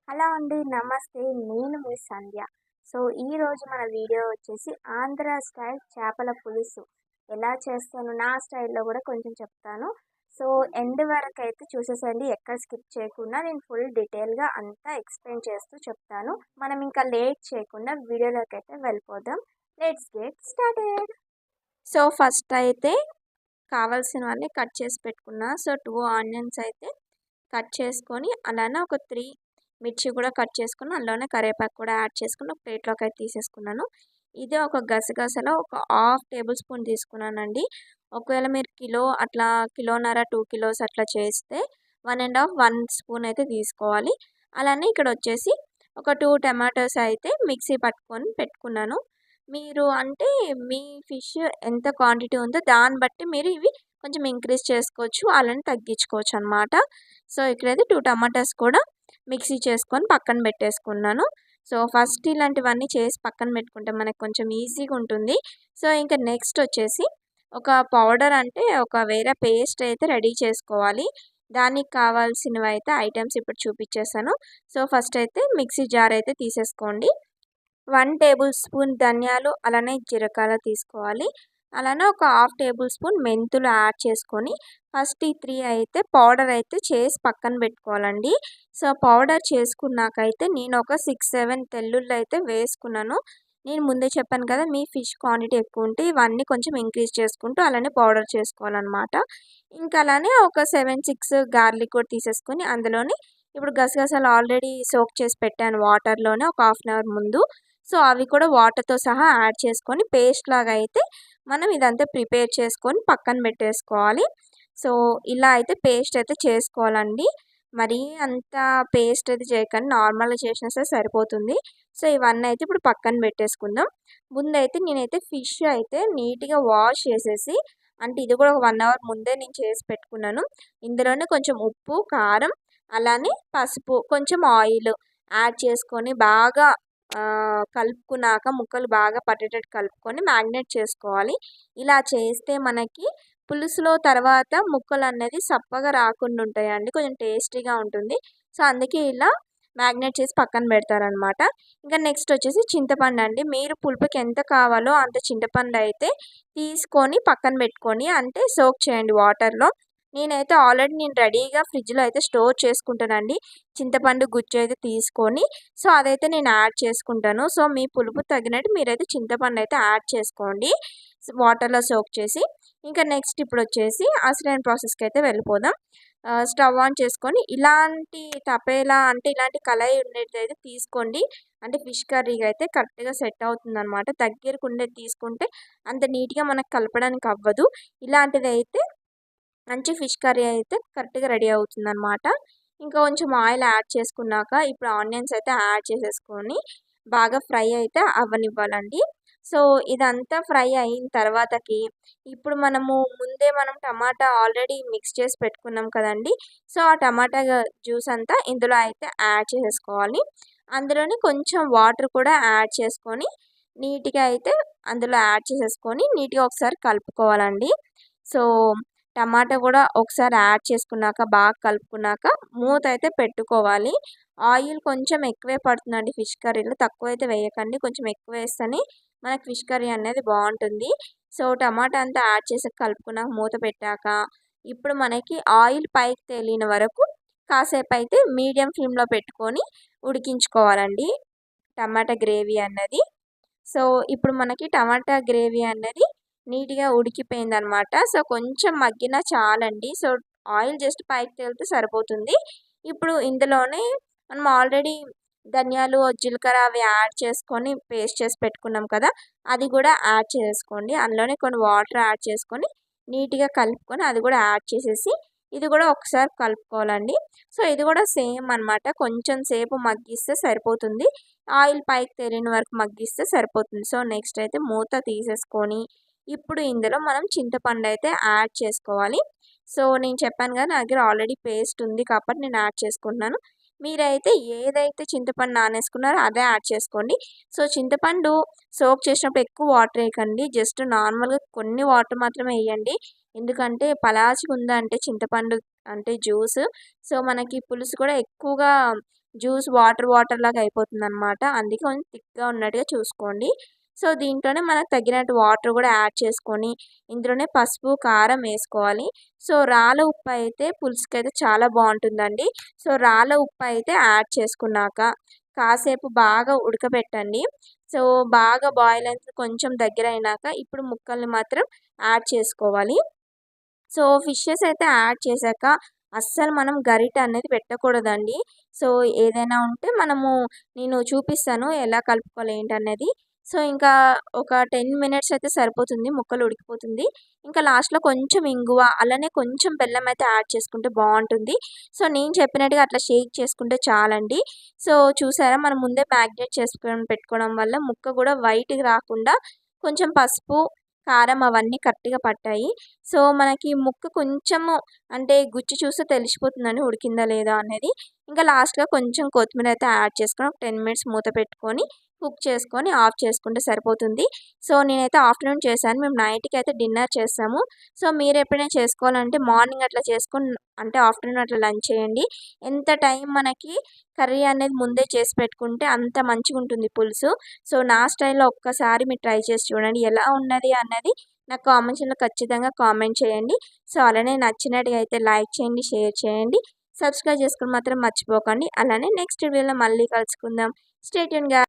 Hello అండి. నమస్తే. నేను మీ సంధ్య. ఈరోజు మన వీడియో వచ్చేసి ఆంధ్ర స్టైల్ చేపల పులుసు ఎలా చేస్తాను నా స్టైల్‌లో కూడా కొంచెం చెప్తాను. ఎండ్ వరకైతే చూసేసేయండి. ఎక్కడ స్కిప్ చేయకుండా నేను ఫుల్ డీటెయిల్‌గా అంతా ఎక్స్‌ప్లెయిన్ చేస్తూ చెప్తాను. మనం ఇంకా లేట్ చేయకుండా వీడియోలోకైతే వెళ్ళిపోదాం. Let's get started. ఫస్ట్ అయితే కావాల్సినవన్నీ కట్ చేసి పెట్టుకున్నా. 2 ఆనియన్స్ అయితే కట్ చేసుకొని అలానే ఒక 3 మిర్చి కూడా కట్ చేసుకుని అందులోనే కరివేపాకు కూడా యాడ్ చేసుకుని ఒక ప్లేట్లోకి అయితే తీసేసుకున్నాను. ఇది ఒక గసగసాలో ఒక హాఫ్ టేబుల్ స్పూన్ తీసుకున్నానండి. ఒకవేళ మీరు కిలో అట్లా కిలోన్నర 2 కిలోస్ అట్లా చేస్తే 1 స్పూన్ అయితే తీసుకోవాలి. అలానే ఇక్కడ వచ్చేసి ఒక 2 టమాటోస్ అయితే మిక్సీ పట్టుకొని పెట్టుకున్నాను. మీరు అంటే మీ ఫిష్ ఎంత క్వాంటిటీ ఉందో దాన్ని బట్టి మీరు ఇవి కొంచెం ఇంక్రీజ్ చేసుకోవచ్చు, అలానే తగ్గించుకోవచ్చు అనమాట. ఇక్కడైతే 2 టమాటాస్ కూడా మిక్సీ చేసుకొని పక్కన పెట్టేసుకున్నాను. ఫస్ట్ ఇలాంటివన్నీ చేసి పక్కన పెట్టుకుంటే మనకు కొంచెం ఈజీగా ఉంటుంది. ఇంకా నెక్స్ట్ వచ్చేసి ఒక పౌడర్ అంటే ఒక వేరే పేస్ట్ అయితే రెడీ చేసుకోవాలి. దానికి కావాల్సినవి అయితే ఐటమ్స్ ఇప్పుడు చూపించేసాను. ఫస్ట్ అయితే మిక్సీ జార్ అయితే తీసేసుకోండి. 1 టేబుల్ స్పూన్ ధనియాలు అలానే జీలకర్ర తీసుకోవాలి. అలానే ఒక హాఫ్ టేబుల్ స్పూన్ మెంతులు యాడ్ చేసుకొని ఫస్ట్ ఈ 3 అయితే పౌడర్ అయితే చేసి పక్కన పెట్టుకోవాలండి. పౌడర్ చేసుకున్నాకైతే నేను ఒక 6, 7 తెల్లుల్లి అయితే వేసుకున్నాను. నేను ముందే చెప్పాను కదా, మీ ఫిష్ క్వాంటిటీ ఎక్కువ ఉంటే ఇవన్నీ కొంచెం ఇంక్రీజ్ చేసుకుంటూ అలానే పౌడర్ చేసుకోవాలన్నమాట. ఇంకా అలానే ఒక 7, 6 గార్లిక్ కూడా తీసేసుకొని అందులోని ఇప్పుడు గసగసాలు ఆల్రెడీ సోక్ చేసి పెట్టాను వాటర్లోనే ఒక హాఫ్ అన్ అవర్ ముందు. అవి కూడా వాటర్తో సహా యాడ్ చేసుకొని పేస్ట్ లాగా అయితే మనం ఇదంతా ప్రిపేర్ చేసుకొని పక్కన పెట్టేసుకోవాలి. ఇలా అయితే పేస్ట్ అయితే చేసుకోవాలండి. మరీ అంత పేస్ట్ అయితే చేయకండి, నార్మల్గా చేసినా సరే సరిపోతుంది. ఇవన్నీ అయితే ఇప్పుడు పక్కన పెట్టేసుకుందాం. ముందైతే నేనైతే ఫిష్ అయితే నీట్గా వాష్ చేసేసి, అంటే ఇది కూడా ఒక 1 అవర్ ముందే నేను చేసి పెట్టుకున్నాను. ఇందులోనే కొంచెం ఉప్పు, కారం అలానే పసుపు, కొంచెం ఆయిల్ యాడ్ చేసుకొని బాగా కలుపుకున్నాక ముక్కలు బాగా పట్టేటట్టు కలుపుకొని మ్యాగ్నేట్ చేసుకోవాలి. ఇలా చేస్తే మనకి పులుసులో తర్వాత ముక్కలు అనేది సప్పగా రాకుండా ఉంటాయండి, కొంచెం టేస్టీగా ఉంటుంది. అందుకే ఇలా మ్యాగ్నేట్ చేసి పక్కన పెడతారనమాట. ఇంకా నెక్స్ట్ వచ్చేసి చింతపండు అండి. మీరు పులుపుకి ఎంత కావాలో అంత చింతపండు అయితే తీసుకొని పక్కన పెట్టుకొని అంటే సోక్ చేయండి వాటర్లో. నేనైతే ఆల్రెడీ రెడీగా ఫ్రిడ్జ్లో అయితే స్టోర్ చేసుకుంటానండి చింతపండు గుజ్జు అయితే తీసుకొని. అదైతే నేను యాడ్ చేసుకుంటాను. మీ పులుపు తగినట్టు మీరైతే చింతపండు అయితే యాడ్ చేసుకోండి వాటర్లో సోక్ చేసి. ఇంకా నెక్స్ట్ ఇప్పుడు వచ్చేసి అసలైన ప్రాసెస్కి అయితే వెళ్ళిపోదాం. స్టవ్ ఆన్ చేసుకొని ఇలాంటి తపేలా అంటే ఇలాంటి కళాయి ఉండేది తీసుకోండి. అంటే ఫిష్ కర్రీకి అయితే కరెక్ట్గా సెట్ అవుతుంది అనమాట. దగ్గరకు ఉండేది తీసుకుంటే అంత నీట్గా మనకు కలపడానికి అవ్వదు. ఇలాంటిది అయితే మంచి ఫిష్ కర్రీ అయితే కరెక్ట్గా రెడీ అవుతుంది అనమాట. ఇంకా కొంచెం ఆయిల్ యాడ్ చేసుకున్నాక ఇప్పుడు ఆనియన్స్ అయితే యాడ్ చేసేసుకొని బాగా ఫ్రై అయితే అవ్వనివ్వాలండి. ఇదంతా ఫ్రై అయిన తర్వాతకి ఇప్పుడు ముందే మనం టమాటా ఆల్రెడీ మిక్స్ చేసి పెట్టుకున్నాం కదండి. ఆ టమాటా జ్యూస్ అంతా ఇందులో అయితే యాడ్ చేసేసుకోవాలి. అందులోని కొంచెం వాటర్ కూడా యాడ్ చేసుకొని నీట్గా అయితే అందులో యాడ్ చేసేసుకొని నీట్గా ఒకసారి కలుపుకోవాలండి. సో టమాటా కూడా ఒకసారి యాడ్ చేసుకున్నాక బాగా కలుపుకున్నాక మూత అయితే పెట్టుకోవాలి. ఆయిల్ కొంచెం ఎక్కువే పడుతుందండి ఫిష్ కర్రీలో, తక్కువ అయితే వేయకండి, కొంచెం ఎక్కువ వేస్తేనే మనకి ఫిష్ కర్రీ అనేది బాగుంటుంది. టమాటా అంతా యాడ్ చేసి కలుపుకున్నాక మూత పెట్టాక ఇప్పుడు మనకి ఆయిల్ పైకి తేలిన వరకు కాసేపు అయితే మీడియం ఫ్లేమ్లో పెట్టుకొని ఉడికించుకోవాలండి టమాటా గ్రేవీ అన్నది. ఇప్పుడు మనకి టమాటా గ్రేవీ అన్నది నీట్గా ఉడికిపోయిందనమాట. కొంచెం మగ్గినా చాలండి. ఆయిల్ జస్ట్ పైకి తేలితే సరిపోతుంది. ఇప్పుడు ఇందులోనే మనం ఆల్రెడీ ధనియాలు, జీలకర్ర అవి యాడ్ చేసుకొని పేస్ట్ చేసి పెట్టుకున్నాం కదా, అది కూడా యాడ్ చేసుకోండి. అందులోనే కొన్ని వాటర్ యాడ్ చేసుకొని నీట్గా కలుపుకొని అది కూడా యాడ్ చేసేసి ఇది కూడా ఒకసారి కలుపుకోవాలండి. ఇది కూడా సేమ్ అనమాట, కొంచెం సేపు మగ్గిస్తే సరిపోతుంది. ఆయిల్ పైకి తేలిన వరకు మగ్గిస్తే సరిపోతుంది. నెక్స్ట్ అయితే మూత తీసేసుకొని ఇప్పుడు ఇందులో మనం చింతపండు అయితే యాడ్ చేసుకోవాలి. నేను చెప్పాను కదా, నా దగ్గర ఆల్రెడీ పేస్ట్ ఉంది కాబట్టి నేను యాడ్ చేసుకుంటున్నాను. మీరైతే ఏదైతే చింతపండు నానేసుకున్నారో అదే యాడ్ చేసుకోండి. చింతపండు సోక్ చేసినప్పుడు ఎక్కువ వాటర్ వేయకండి, జస్ట్ నార్మల్గా కొన్ని వాటర్ మాత్రమే వేయండి. ఎందుకంటే పలాచిగా ఉందంటే చింతపండు అంటే జ్యూస్ మనకి పులుసు కూడా ఎక్కువగా జ్యూస్ వాటర్ వాటర్ లాగా అయిపోతుందన్నమాట. అందుకే కొంచెం థిక్‌గా ఉన్నట్టుగా చూసుకోండి. సో, దీంట్లోనే మనకు తగినట్టు వాటర్ కూడా యాడ్ చేసుకొని ఇందులోనే పసుపు, కారం వేసుకోవాలి. సో, రాళ్ళ ఉప్పు అయితే పులుసుకైతే చాలా బాగుంటుందండి. సో, రాళ్ళ ఉప్పు అయితే యాడ్ చేసుకున్నాక కాసేపు బాగా ఉడకబెట్టండి. సో, బాగా బాయిల్ అయితే కొంచెం దగ్గరైనాక ఇప్పుడు ముక్కల్ని మాత్రం యాడ్ చేసుకోవాలి. సో, ఫిషెస్ అయితే యాడ్ చేశాక అస్సలు మనం గరిటె అనేది పెట్టకూడదండి. సో, ఏదైనా ఉంటే నేను చూపిస్తాను ఎలా కలుపుకోవాలి ఏంటనేది. సో, ఇంకా ఒక 10 మినిట్స్ అయితే సరిపోతుంది. ముక్కలు ఉడికిపోతుంది. ఇంకా లాస్ట్‌లో కొంచెం ఇంగువ, అలానే కొంచెం బెల్లం అయితే యాడ్ చేసుకుంటే బావుంటుంది. సో, నేను చెప్పినట్టుగా అట్లా షేక్ చేసుకుంటే చాలండి. సో, చూసారా మనం ముందే మ్యాగ్నేట్ చేసుకొని పెట్టుకోవడం వల్ల ముక్క కూడా వైట్‌గా రాకుండా కొంచెం పసుపు, కారం అవన్నీ కరెక్ట్‌గా పట్టాయి. సో, మనకి ముక్క కొంచెము అంటే గుచ్చి చూస్తే తెలిసిపోతుందండి ఉడికిందా లేదా అనేది. ఇంకా లాస్ట్‌గా కొంచెం కొత్తిమీర అయితే యాడ్ చేసుకొని ఒక 10 మినిట్స్ మూత పెట్టుకొని కుక్ చేసుకొని ఆఫ్ చేసుకుంటే సరిపోతుంది. సో, నేనైతే ఆఫ్టర్‌నూన్ చేశాను. మేము నైట్‌కి అయితే డిన్నర్ చేసాము. సో, మీరెప్పుడైనా చేసుకోవాలంటే మార్నింగ్ అట్లా చేసుకొని అంటే ఆఫ్టర్‌నూన్ అట్లా లంచ్ చేయండి. ఎంత టైం మనకి కర్రీ అనేది ముందే చేసి పెట్టుకుంటే అంత మంచిగుంటుంది పులుసు. సో, నా స్టైల్‌లో ఒక్కసారి మీరు ట్రై చేసి చూడండి. ఎలా ఉన్నది అన్నది నాకు కామెంట్ సెక్షన్‌లో ఖచ్చితంగా కామెంట్ చేయండి. సో, అలానే నచ్చినట్టుగా అయితే లైక్ చేయండి, షేర్ చేయండి. సబ్స్క్రైబ్ చేసుకోవడం మాత్రం మర్చిపోకండి. అలానే నెక్స్ట్ వీడియోలో మళ్ళీ కలుసుకుందాం. స్టే ట్యూన్‌గా